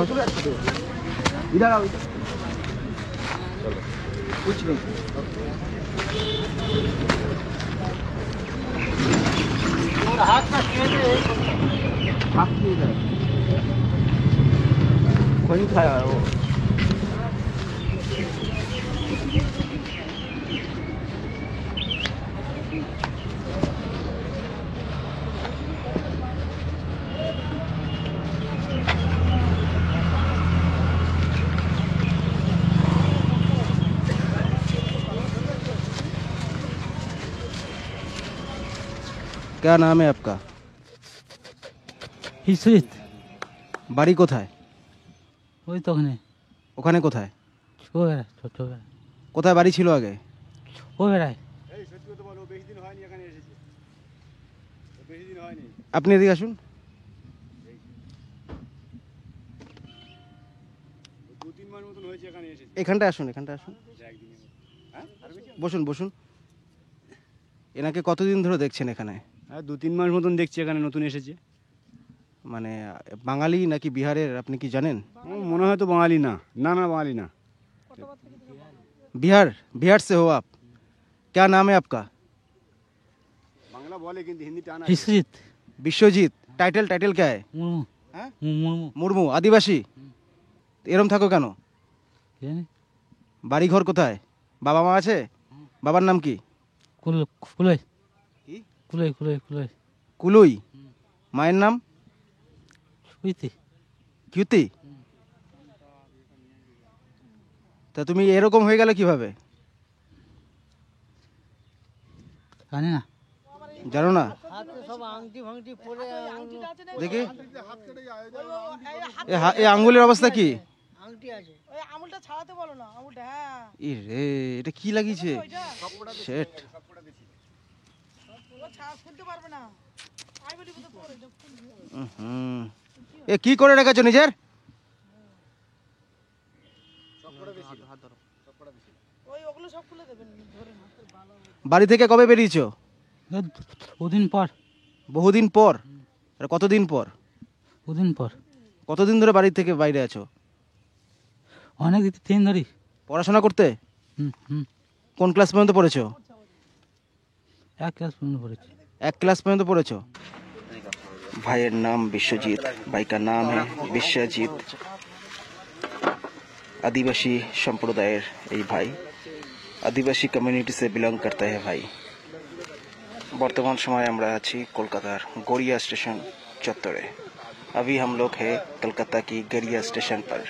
इधर आओ, कुछ नहीं। हाथ इधर कोई नहीं खाया वो। क्या नाम है आपका? হিসরিত বাড়ি কোথায়? ওই তো ওখানে ওখানে কোথায়? ও বেড়ায় ছোট বেড়ায় কোথায় বাড়ি ছিল আগে? ও বেড়ায় আপনি এদিকে আসুন। এখানটায় আসুন, এখানটায় আসুন, বসুন বসুন। এনাকে কতদিন ধরে দেখছেন এখানে? হ্যাঁ 2-3 মাস মতন দেখছি এখানে নতুন এসেছে। মানে বাঙালি নাকি বিহারের আপনি কি জানেন? মনে হয় তো বাঙালি না। না না বাঙালি না। बिहार बिहार से हो आप? क्या नाम है आपका? বাংলা বলে কিন্তু হিন্দি টানা। হিসরিত বিশ্বজিৎ। টাইটেল টাইটেল क्या है? মুর্মু হ্যাঁ মুর্মু মুর্মু। আদিবাসী এরম থাকো কেন? জানি বাড়ি ঘর কোথায়? বাবা মা আছে? বাবার নাম কি? কুলই কি? কুলই কুলুই। মায়ের নাম? সুইতি কিউতি। তা তুমি এরকম হয়ে গেলে কিভাবে? জানি না জানো না? দেখি এই আঙ্গুলের অবস্থা কি? আঙুলটা ছাড়াতে বলো না, আঙুলটা। হ্যাঁ রে এটা কি লাগিয়েছে? শেট। খুলতে পারবে না। এ কি করে রেখেছো নিজের? ওগুলো সব খুলে দেবেন ধরে না। বাড়ি থেকে কবে বেরিয়েছো? ওদিন পর বহুদিন পর? আর কতদিন পর? ওদিন পর কতদিন ধরে বাড়ি থেকে বাইরে আছো? অনেক দিন ধরি। পড়াশোনা করতে? কোন ক্লাস পর্যন্ত পড়েছো? 1 ক্লাস পর্যন্ত পড়েছি। 1 ক্লাস পর্যন্ত পড়েছো। ভাইয়ের নাম বিশ্বজিৎ, भाई का नाम है বিশ্বজিৎ। আদিবাসী সম্প্রদায়ের এই ভাই, আদিবাসী কমিউনিটি से बिलोंग करता है भाई। বর্তমান সময়ে আমরা আছি কলকাতার গড়িয়া স্টেশন চত্বরে। अभी हम लोग है कलकत्ता की गड़िया स्टेशन पर।